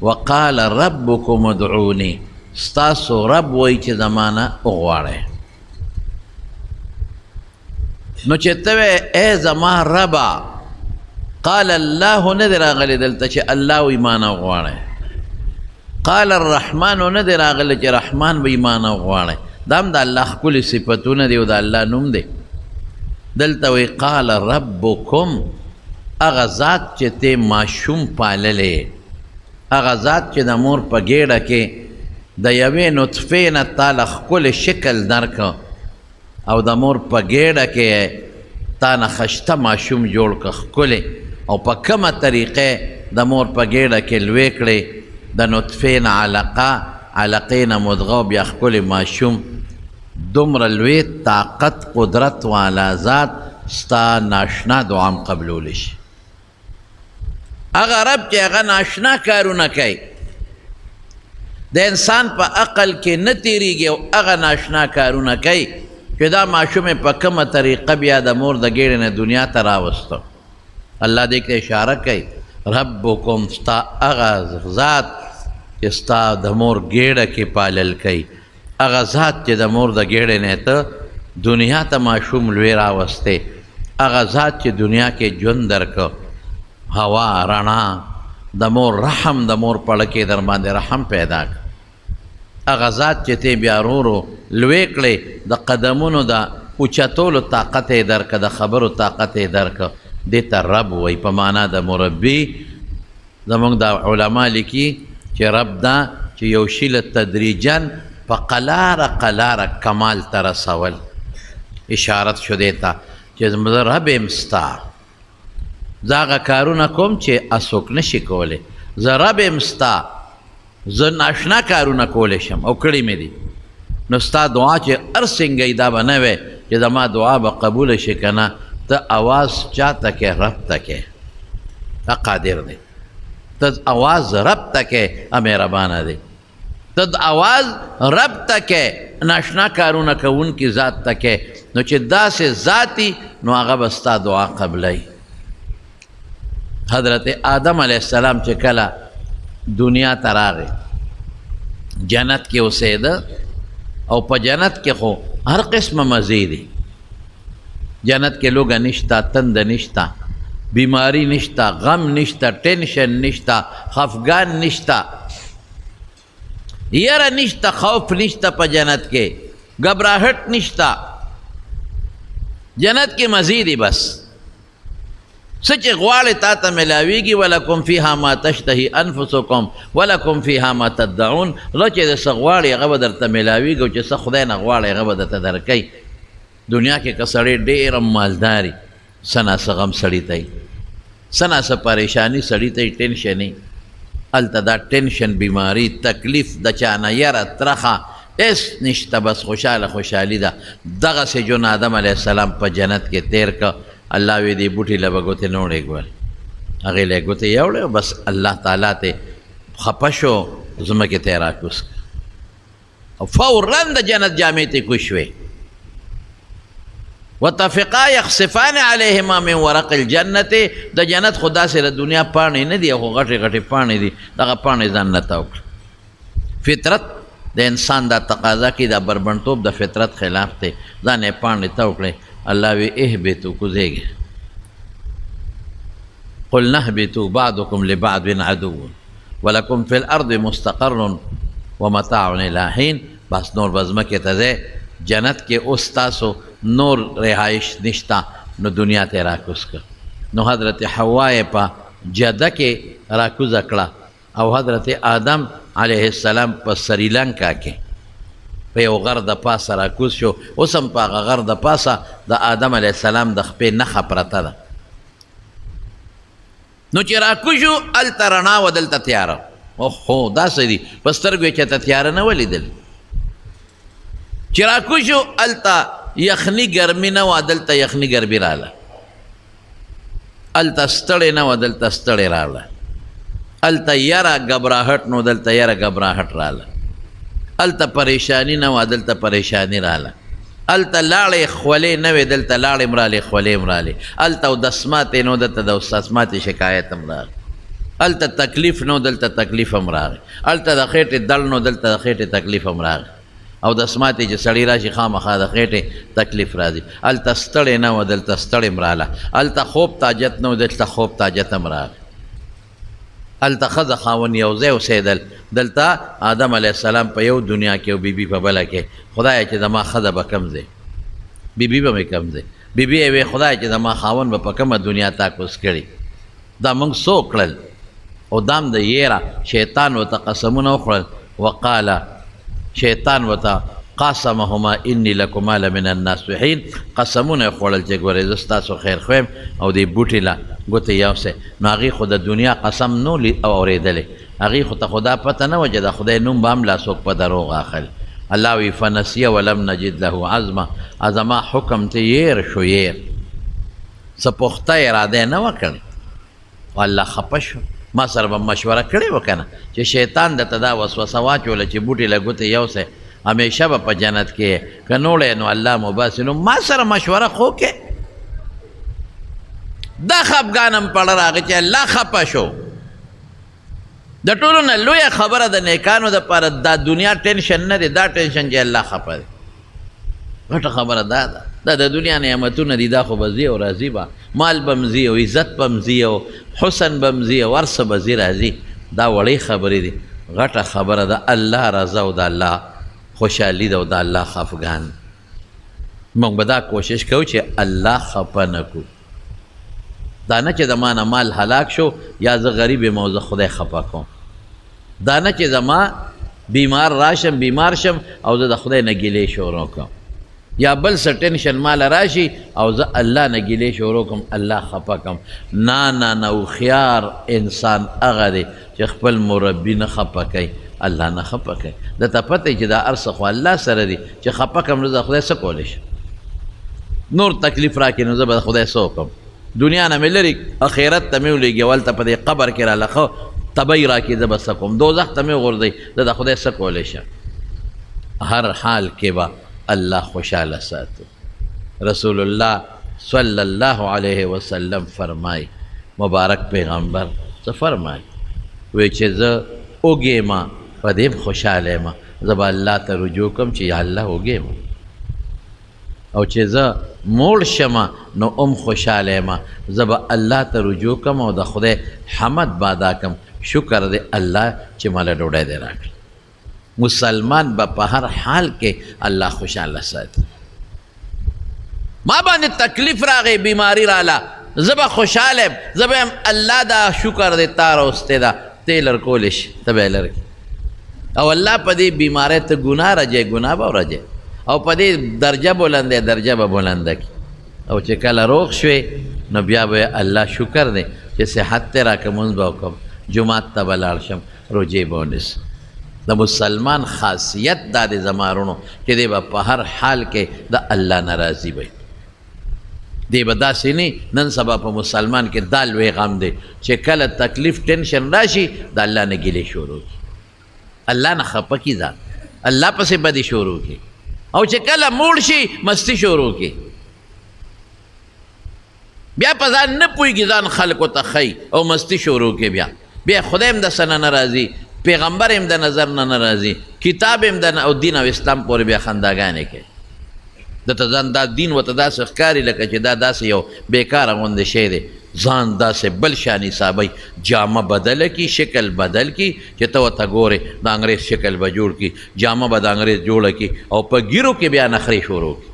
وقال ربکم ادعونی ستاسو رب وی چې زمانه وغواړئ. نو چې ته وې ای زما ربا قال الله نه دی راغلی دلته چې الله وی مانه وغواړئ. قال الرحمن نه دی راغلی چې رحمان وی مانه وغواړئ. دا هم د الله ښکلي صفتونه دی او د الله نوم دی. دلته وی قال ربکم هغه ذات چې ته ماشوم پاللې، هغه ذات چې د مور په ګېډه کې د یوې نطفې نه تاله ښکلی شکل درکه او د مور په ګېډه کې تا نه خشته ماشوم جوړ که ښکلی او په کومه طریقې د مور په ګېډه کې لوی کړې د نطفې نه علقه، علقې نه مدغه بیا ښکلی ماشوم. دومره لوی طاقت قدرت والا ذات ستا ناشنا دعام قبلولی شي. هغه رب چې هغه ناشنا کارونه کوي د انسان په عقل کې نه تیریږي او هغه ناشنا کارونه کوي چې دا ماشوم یې په کومه طریقه بیا د مور د ګېډې نه دنیا ته راوسته. الله دې کې اشاره کوي ربکم ستا هغه ذات چې ستا د مور ګېډه کې پالل کوي، هغه ذات چې د مور د ګېډې نه ته دنیا ته ماشوم لوی راوستی، هغه ذات چې دنیا کې ژوند درکه، هوا رڼا، د مور رحم، د مور پړه کې در باندې رحم پیدا کړه، هغه ذات چې ته بیا ورو لوی کړې د قدمونو د اوچتولو طاقت یې درکه، د خبرو طاقت یې درکه، دې ته رب وایي په معنا د مربي. زموږ د علما لیکي چې رب دا چې یو شي له تدریجاً په قلاره قلاره کمال ته رسول. اشارت شو دې ته چې زه رب یم ستا، زه هغه کارونه کوم چې هڅوک نشي کولی، زه رب یم ستا، زه ناشنا کارونه کولی شم او کړي مې دي. نو ستا دعا چې هر څنګه یې دا به نه وی چې زما دعا به قبوله شي که نه، ته اواز چا ته کې رب ته کې، دا قادر دی. ته اواز رب ته کې مهربانه دی. ته اواز رب ته کې ناشنا کارونه کوونکي ذات ته کې. نو چې داسې ذاتي نو هغه به ستا دعا قبلوي. حضرت آدم علیه السلام چې کله دنیا ته راغی جنت کې اوسېده او په جنت کې خو هر قسمه مزې دي. جنت کې لوږه نشته، تند نشته، بیماری نشته، غم نشته، ټینشن نشته، خفګان نشته، یره نشته، خوف نشته، په جنت کې گھبراہٹ نشته. جنت کې مزې دي بس څه چې غواړې تا ته ملاویږي. ولکم فیها ما تشتهي انفسکم ولکم فیها ما تدعون. زه چې د څه غواړې هغه به درته ملاویږي او چې څه خدای نه غواړې هغه به درته درکوي. دنیا کې که سړی ډېره مالداري څه ناڅه غم سړي ته وي، څه ناڅه پریشاني سړي ته وي، ټینشن یې هلته دا ټینشن بیماري تکلیف د چا نه یره ترخه هېڅ نشته، بس خوشحاله خوشحالي ده. دغسې جون آدم علیه السلام په جنت کې تیر که. الله وی دی بوټي له به ګوتې نه وړې ګول، هغې له یې ګوتې یوړې بس الله تعالی ته خفه شو، ځمکې ته یې راکوز کړه او فوراً د جنت جامې ته کوز شوې. وطفقا یخصفان علیهما من ورق الجنت. د جنت خو داسې د دنیا پاڼې نه دي، خو غټې غټې پاڼې دي، دغه پاڼې ځان نه تاو کړه. فطرت د انسان دا تقاضا کوي، دا بربنډتوب د فطرت خلاف دی، ځان یې پاڼې تاو کړې. الله وی اهبطوا کوزیږي، قلنا اهبطوا بعضكم لبعض عدو ولكم في الارض مستقر ومتاع الى حين. بس نور بزمکې ته ځئ، جنت کې اوس تاسو نور رهایش نشته، نو دنیا ته راکوز کړه. نو حضرت حوا یې په جده کې راکوزه کړه او حضرت آدم علیه السلام په سریلنکا کې په یو غر د پاسه راکوز شو. اوس هم په هغه غر د پاسه د آدم علیه السلام د خپې نښه پرته ده. نو چې راکوز شو هلته رڼا وه، دلته تیاره. اوهو داسې دي په سترګو یې چېرته تیاره نه ولیدل. چې راکوز شو هلته یخني ګرمي نه وه، دلته یخني ګرمي راغله. هلته ستړې نه وه، دلته ستړې راغله. هلته یره ګبراهټ نو، دلته یره ګبراهټ راغله. هلته پریشانی نه وه، دلته پریشانی راغله. هلته لاړې خولې نه وې، دلته لاړې هم رالې خولې هم رالې. هلته اودسماتې نو، دلته د اودسماتې شکایت هم راغله. هلته تکلیف نو دلته تکلیف هم راغی هلته د خېټې دړ نو دلته د خېټې تکلیف هم راغی او د اسماتې چې سړی راشي خامخا د خېټې تکلیف راځي هلته ستړی نه وه دلته ستړی هم راله هلته خوب تاجت نه و دلته خوب تاجت هم راغی هلته ښځه خاوند یو ځای اوسېدل دلته آدم علیه السلام په یو دنیا کې او بیبي په بله کې خدایه چې زما ښځه به کم ځای بیبي به مې کم ځای بیبي یې وې خدایه چې زما خاوند به په کومه دنیا تاکوس کړي دا موږ څو کړل او دام د یېره شیطان ورته قسمونه وخوړل وقاله شیطان ورته قاسمهما انی لکما لمن الناصحین قسمونه یې خوړل چې ګورې زه ستاسو خیر خویم او دې بوټي له ګوتې یوسئ نو هغې خو د دنیا قسم نو اورېدلی هغې خو ته خو دا پته نه وه چې د خدای نوم به هم لا څوک په دروغ اخلي الله وی فنسیه ولم نجد له عزمه زما حکم ته یېر شو یېر څه پخته اراده یې نه وه کړې خو الله خفه شو ما سره به مشوره کړې وه که نه چې شیطان درته دا وسوسه واچوله چې بوټي له ګوتې یوسئ همیشه به په جنت کې که نوړی نو الله مباسي نو ما سره مشوره خو کې دا خفګان هم پړه راغی چې الله خفه شو د ټولو نه لویه خبره د نیکانو دپاره دا دنیا ټینشن نه دی دا ټینشن چې الله خفه دی غټه خبره دا ده دا د دنیا نعمتونه دي دا خو به ځي او راځي به مال به م ځي او عزت به م ځي او حسن به م ځي او هر څه به ځي راځي دا وړې خبرې دي غټه خبره ده الله رضا او د الله خوشحالي ده او د الله خفګان موږ به دا کوشش کوو چې الله خفه نه کړو دا نه چې زما نه مال هلاک شو یا زه غریب یم او زه خدای خفه کوم دا نه چې زما بیمار راشم بیمار شم او زه د خدای نه ګیلې شروع کوم یا بل څه ټینشن مال راشي او زه الله نه ګیلې شروع کوم الله خفه کوم نه نه نه هوښیار انسان هغه دی چې خپل مربي نه خفه کوي الله نه خفه کوي درته پته چې دا هر څه خو الله سره دی چې خفه کړم نو زه خدای څه کولی شم نور تکلیف راکړي نو زه به خدای څه وکړم دنیا نه مې لرې اخرت ته مې ولېږي هلته په دې قبر کې راله ښه تبی راکړي زه به څه کوم دوزخ ته مې وغورځوي زه د خدای څه کولی شم هر حال کې به الله خوشحاله ساتو رسول الله صلی الله علیه وسلم فرمای مبارک پیغمبر څه فرمای وی چې زه اوږې یم په دې خوشحاله یم زه به الله ته رجوع کوم چې یا الله اوږې یم او چې زه موړ شم نو ام خوشحاله یم زه به الله ته رجوع کوم او د خدای حمد به ادا کوم شکر دی الله چې ماله ډوډۍ دی راکړي مسلمان به په هر حال کې الله خوشحاله ساتي ما باندې تکلیف راغی بیماری راله زه به خوشحاله یم زه به یم الله دا شکر دی تا راوستی ده ته یې لرکولی شي ته به یې لرکړي او الله په دې بیماری ته ګناه راجی ګناه به ورجی او په دې درجه بلنده درجه به بلنده کړي او چې کله روغ شوې نو بیا به الله شکر دی چې صحت ته راکړه مونځ به وکړم جومات ته به لاړ شم روجې به ونیسم د مسلمان خاصیت دا د زمارونو چې دی به په هر حال کې د الله نه راضي وي دی به داسې نه نن سبا په مسلمان کې دا لوی غم دی چې کله تکلیف ټینشن راشي د الله نه ګیلې شروع کړي الله نه خفه کړي ځان الله پسې بدې شروع کړي او چې کله موړ شي مستی شروع کړي بیا په ځان نه پوهېږي ځان خلکو ته ښیي او مستی شروع کړي بیا خدای هم د څه نه راضي پیغمبر هم د نظر نه ناراضي کتاب هم د او دین او اسلام پورې بیا خنداګانې کوي دته ځان دا دین ورته داسې ښکاري لکه چې دا داسې یو بېکاره غوندې شی دی ځان داسې بل شان حسابوي جامه بدله کړي شکل بدل کړي چې ته ورته ګورې د انګریز شکل به جوړ کړي جامه به د انګریز جوړه کړي او په ګیرو کې بیا نخرې شروع کړي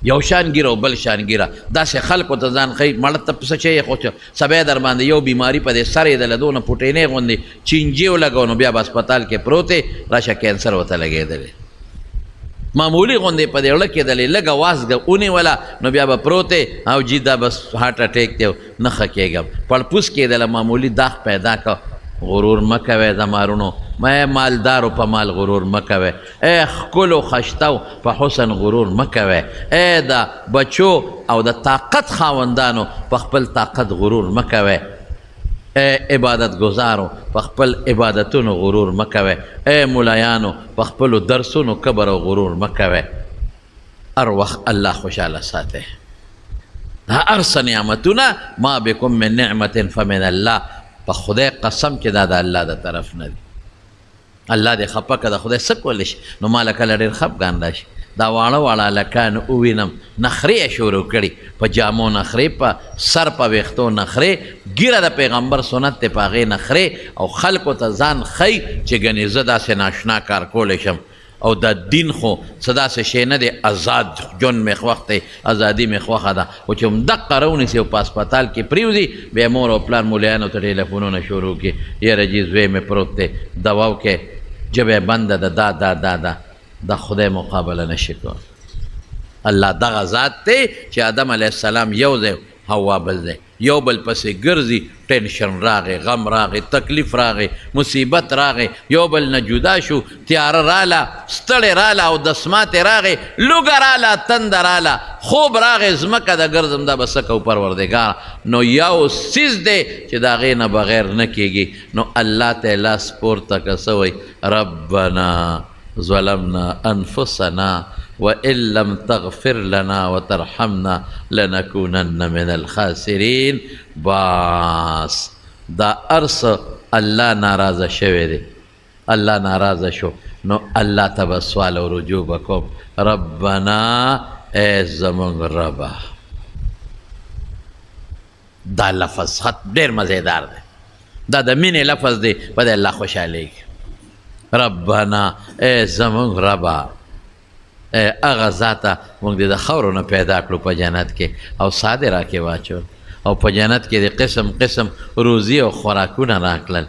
یو شان ګیره او بل شان ګیره داسې خلکو ته ځان ښیي مړه ته څه شی خو سبا در باندې یو بیماري په دې سر یې د لدونه پوټینې غوندې چینجې ولګو نو بیا به اسپتال کې پروت دی راشه کینسر ورته لګېدلی معمولي غوندې په دې اړه کېدلی لږه وازګه ونیوله نو بیا به پروت دی او جي دا بس هارټ اټیک دی نه ښه کېږم پړپوس کېدله معمولي داغ پیدا که غرور مه کوئ زمارونو ما مالدارو په مال غرور مه کوئ ای ښکلو خشتو په حسن غرور مه کوئ ای د بچو او د طاقت خاوندانو په خپل طاقت غرور مه کوئ ای عبادت گزارو په خپل عبادتونو غرور مه کوئ ای ملایانو په خپلو درسونو کبر او غرور مه کوئ هر وخت الله خوشحاله ساتئ دا هر څه نعمتونه ما بکم من نعمت فمن الله په خدای قسم چې دا د الله د طرف نه دی. الله دې خفه که د خدای څه کولی شي؟ نو ما له کله ډېر خفګان راشي. دا واړه واړه هلکان ووینم نخرې یې شروع کړي، په جامو نخرې، په سر په ویښتو نخرې، ګیره د پیغمبر سنت دی په هغې نخرې، او خلکو ته ځان ښیي چې ګنې زه داسې ناشنا کار کولی شم. او د دین خو څه داسې شی نه دی، آزاد ژوند مې خوښ دی، ازادي مې خوښه ده. خو چې همدقه راونیسي او په هسپتال کې پرېوځي، بیا مور او پلار مولیانو ته ټېلیفونونه شروع کړي، یاره جي زوی مې پروت دی، دوا وکړئ، ژبه بنده ده، دا د خدای مقابله نشي کولی. الله دغه ذات دی چې آدم علیه السلام یو ځای، حوا بل ځای، یو بل پسې ګرځي، ټینشن راغی، غم راغی، تکلیف راغی، مصیبت راغی، یو بل نه جدا شو، تیاره راله، ستړی راله، او دسماتې راغی، لوږه راله، تنده راله، خوب راغی، ځمکه د ګرځم دا به څه کوو پروردګار؟ نو یو څیز دی چې د هغې نه بغیر نه کېږي. نو الله ته لاس پورته که څه وایي؟ ربنا ظلمنا انفسنا وان لم تغفر لنا وترحمنا لنكونن من الخاسرین. باس دا ارس الله ناراضه شوی دی، الله ناراضه شو، نو الله ته به سوال او رجوع بکوم، ربنا ای زمونږ ربه. دا لفظ خط ډېر مزیدار دی، دا د مینې لفظ دی، په دې الله خوشحالیږي. ربنا ای زمونږ ربه، هغه ذاته موږ دې د خاورو نه پیدا کړو په جنت کې، او ساه دې راکې واچول، او په جنت کې د قسم قسم روزي او خوراکونه راکړل.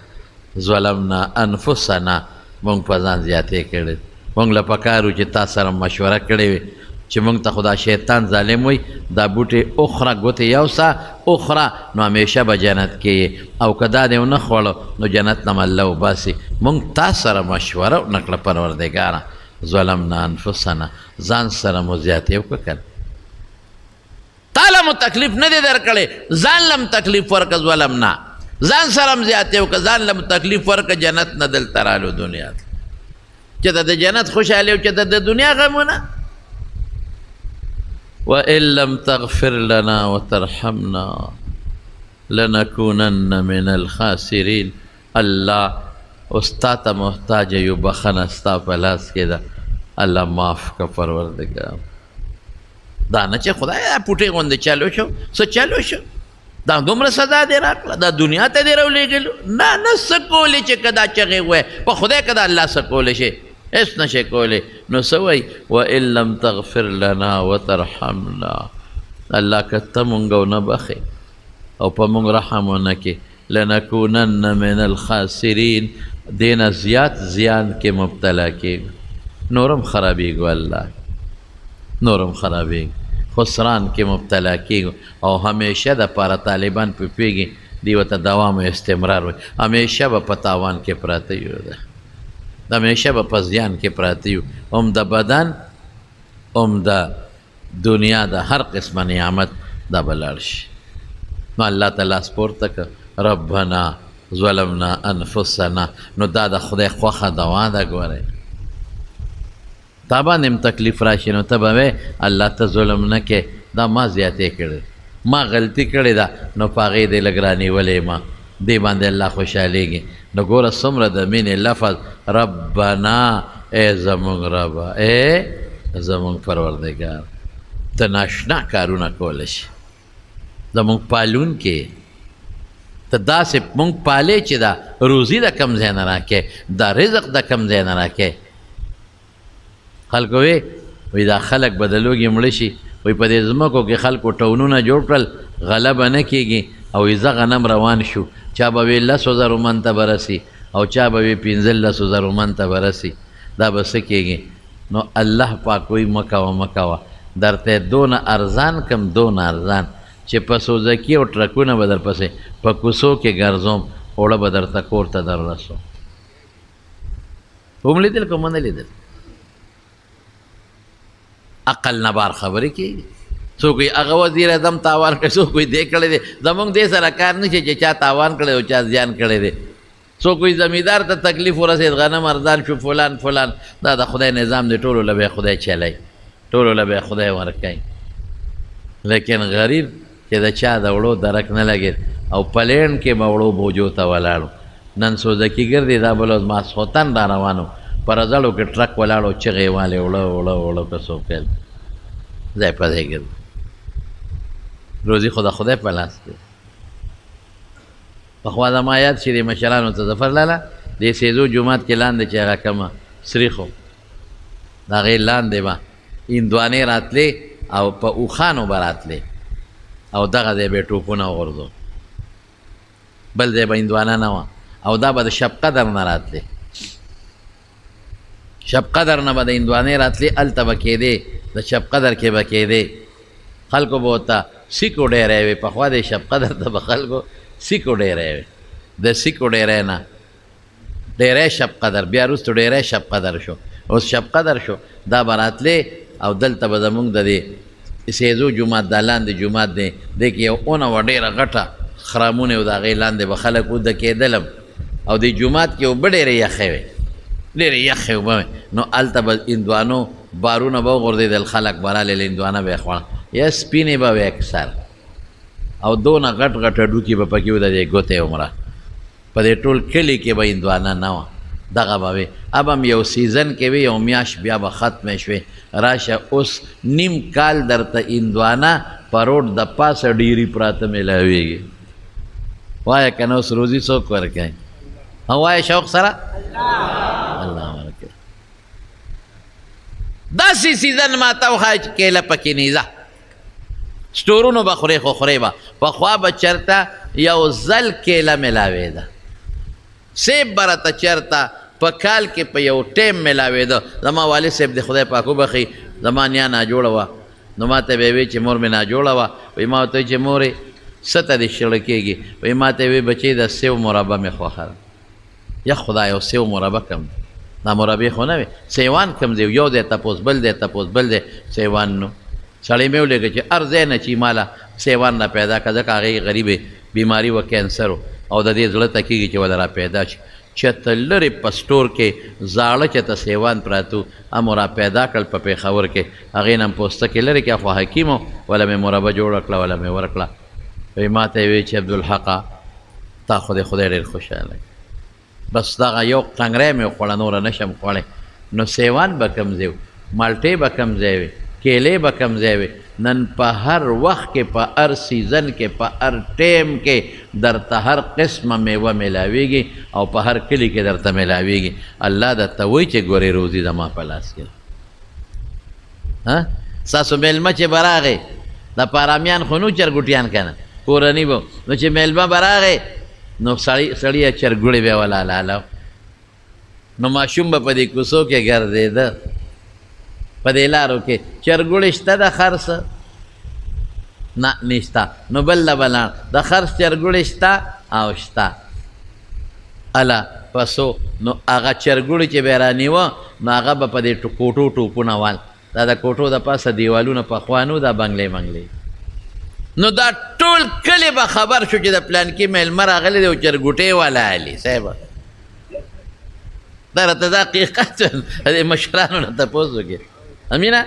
ظلمنا انفسنا، موږ په ځان زیاتې کړې. موږ له پکار و چې تا سره مشوره کړې وي چې موږ ته خدا شیطان ظالم وي، دا بوټې اخره ګوتې یوسه اخره، نو همیشه به جنت کې، او که دا دې ونه خوړو نو جنت نه الله وباسي. موږ تا سره مشوره ونه کړه پروردګاره. ظلمنا انفسنا، ځان سره مو زیاتې وکړه کنه. تاله مو تکلیف نه دی درکړی، ځان لم تکلیف ورکړه. ظلمنا، ځان سره م زیاتې وکړه، ځان لم تکلیف ورکړه. جنت نه دلته رالو دنیا ته، چې د جنت خوشحالي او چې د دنیا غمونه. وإن لم تغفر لنا وترحمنا لنكونن من الخاسرين. الله استا ته محتاج یو، بخنه ستا په لاس کې ده، الله معاف که پروردګار. دا نه چې خدای پوټې غوندې چالو شو، څه چالو شو، دا دومره سزا دې راکړه، دا دنیا ته دې راولېږلو. نه څه کولی چې که دا چغې ووایې په خدای که دا الله څه کولی شي؟ هیڅ نشي کولی. نو څه وایي؟ وإن لم تغفر لنا وترحمنا، الله که ته مونږ ونه بخې او په مونږ رحم ونه کړې، لنکونن من الخاسرین، دې نه زیات زیان کې مبتلا کېږو، نورم خرابېږو، الله نورم خرابېږو، خسران کې مبتلا کېږو. او همیشه دپاره طالبان پوهېږي دې ورته دوام او استمرار وایي، همیشه به په تاوان کې پراته یو، همیشه به په زیان کې پراته یو، هم د بدن هم د دنیا د هر قسمه نعمت دا به لاړ شي. نو الله ته لاس پورته که ربنا ظلمنا انفسنا، نو دا د خدای خوښه دوا ده. ګورئ تا باندې هم تکلیف راشي نو ته به وایې الله ته ظلم نه کې، دا ما زیاتې کړی، ما غلطي کړې ده، نو په هغې دې لږ رانیولې ما، دې باندې الله خوشحالېږي. نو ګوره څومره د مینې لفظ ربنا، ای زمونږ ربه، ای زمونږ پروردګار. ته ناشنا کارونه کولی شي، زمونږ پالونکې، ته داسې مونږ پالې چې دا روزي د کم ځای نه راکې، دا رزق د کم ځای نه راکې. خلکو وی دا خلک به د لوږې مړه شي، وی په دې ځمکو کې خلکو ټاونونه جوړ کړل، غله به نه کېږي، او زه غنم روان شو، چا به وی 10,000 من ته به رسي، او چا به وی 15,000 من ته به رسي، دا به څه کېږي؟ نو الله پاک وی مه کوه، درته دونه ارزان کم، دونه ارزان چې په سوزکي او ټرکونه به در پسې په کوڅو کې ګرځوم، اوړه به درته کور ته در رسوم. هم لیدل که ونه لیدل؟ عقل نه بار خبرې کېږي. څوک وایي هغه وزیر اعظم تاوان کړی، څوک وایي دې کړی دی. زمونږ دې سره کار نه شي چې چا تاوان کړی او چا زیان کړی دی. څوک وایي زمیندار ته تکلیف ورسېد، غنم ارزان شو، فلان فلان. دا د خدای نظام دی، ټولو له به خدای چلی، ټولو له به خدای ورکوي. لیکن غریب چې د چا د وړو درک نه لګېد، او پلین کې موړو بوجو ته ولاړو نن سوزکی ګرځي دا بل ماسخوتن را روانو پر ځړو کې ټرک ولاړو چغې والے وړو که څوک ځای په ځای ګرځي روزي خدای په لاس کې پخوا زما یاد چې د مشرانو ته ظفر لاله د سیزو جومات کې لاندې چې هغه کومه سریخو د هغې لاندې به هندوانې راتلې او په اوښانو به راتلې او دغه ځای به یې ټوپونه وغورځو بل ځای به هندوانه نه وه او دا به د شب قدر نه راتلې شب قدر نه به د هندوانې راتلې هلته به کېدې د شب قدر کې به کېدې خلکو به ورته سیکو ډېری وي پخوا د شب قدر ته به خلکو سیکو ډېری وي د سیکو ډېری نه ډېری شب قدر بیا وروستو ډېری شب قدر شو اوس شب قدر شو دا به راتلې او دلته به زمونږ د دې سیزو جومات دا لاندې جومات دی دی کې یو اونه وه ډېره غټه خرامونه و د هغې لاندې به خلک وده کېدلم او دې جومات کې اوبه ډېرې یخې وې ډېرې یخې اوبه وې نو هلته به هندوانو بارونه به وغورځېدل خلک به رالل هندوانه به یې خوړه یا سپینې به وې اکثر او دونه غټ غټ هډوکي به پکې و د دې ګوتې عمره په دې ټول کلي کې به هندوانه نه وه دغه به وې اب هم یو سیزن کې وي یو میاشت بیا به ختمې شوې راشه اوس نیم کال درته هندوانه په روډ د پاسه ډیري پراته میلاویږي وایه که نه اوس روزي څوک ورکوي او وایه شوق سره الله ورکوي داسې سیزن ما ته وښایه چې کیله پکې نیزه سټورونو به خورې خو خورې به پخوا به چېرته یو ځل کیله میلاوېده سیب به راته چېرته په کال کې په یو ټیم میلاوېده زما والد صاحب د خدای پاک وبخي زما نیا ناجوړه وه نو ما ته به یې وی چې مور مې ناجوړه وه وایي ما ورته وایي چې مورې څه ته دې شړه کېږي وایي ما ته یې وی بچی د سیو مربه مې خوښه ده یا خدای او سیو مربه کم دا مربې خو نه وي سیوان کم دی یو دی تپوس بل دی تپوس بل دی سیوان نو سړی مې ولېږه چې هر ځای نه چې ماله سیوان را پیدا کړه ځکه هغې غریبې بیماري و کینسر او د دې زړه ته کېږي چې وله را پیدا شي چېرته لرې په سټور کې زاړه چېرته سیوان پراته هم را پیدا کړل په پېښور کې هغې نه هم پوستکې لرې کړه خو حکیم و وله مې مربه جوړه کړه وله مې ورکړه وایي ما ته یې وایي چې عبدالحقه تا خو خدای ډېر خوشحاله بس دغه یو ټنګری مې وخوړه نوره نه شم خوړی نو سیوان به کوم ځای و مالټې به کوم ځای وي کیلې به کوم ځای وي نن په هر وخت کې په هر سیزن کې په هر ټیم کې درته هر قسمه میوه میلاویږي او په هر کلي کې درته میلاویږي الله درته وایي چې ګورې روزي زما په لاس کې ستاسو میلمه چې به راغی د پارامیان خو نو چرګوټیان که نه کورني به نو چې میلمه به راغی نو سړی چرګوړې به ولا لاله نو ماشوم به په دې کوڅو کې ګرځېده په دې لارو کې چرګوړې شته د خرڅ نه نشته نو بل له بل د خرڅ چرګوړې شته او شته اله پسو نو هغه چرګوړې چې به یې رانیوه نو هغه به په دې کوټو ټوپونه وال دا د کوټو د پاسه دیوالونه پخوا نو دا بنګلې بنګلې نو دا ټول کلی به خبر شو چې د پلانکي میلمه راغلی دی او چرګوټې والا علي صاحبه دا راته دا حقیقت د مشرانو نه تپوس وکړي امینه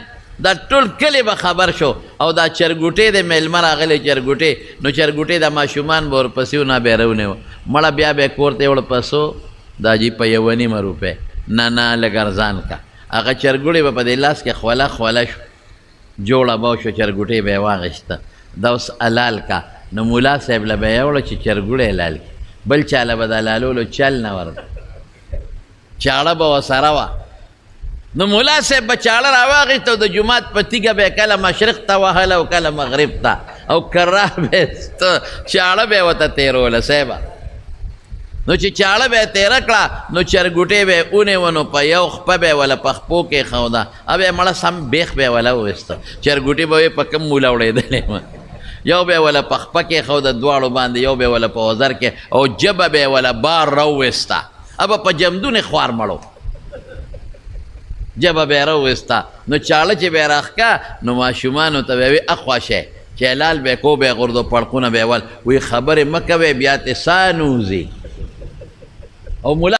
دا ټول کلی به خبر شو او دا چرګوټې د میلمه راغلی چرګوټې نو چرګوټې د ماشومان به ورپسې و نه به یې رونی و مړه بیا به یې کور ته یې ورپسو دا جي په 1.5 روپۍ نه لږ ارزان کا هغه چرګوړې به په دې لاس کې خوله خوله شو جوړه به وشو چرګوټې به یې واغېسته دا اوس حلال کا نو ملا صاحب له به یې وړه چې چرګوړې حلال کړي بل چاله به د حلالولو چل نه ورته چاړه به ورسره وه نو ملا صاحب به چاړه راواغېسته او د جومات په تیږه به یې کله مشرق ته وهله او کله مغرب ته او کراه به یې چاړه به یې ورته تېروله صاحبه نو چې چاړه به یې تېره کړه نو چرګوټې به یې ونیوه نو په یو خپه به یې وله په خپو کې ښوده او یې مړه سم بیخ به یې وله وویسته چرګوټې به یې په کوم موله وړېدلې وه یو به یې وله په خپه کې ښوده دواړو باندې یو به یې وله په وزر کې او جبه به یې وله بار راوویسته ابه په جمدونې خوار مړو جبه به یې راوویسته نو چاړه چې به یې راښکه نو ماشومانو ته به یې وي اخوا شی چې حلال به یې کو به یې غورځو پړقونه به یې ول وایي خبرې مه کوئ بیا تې ساه نوځي او ملا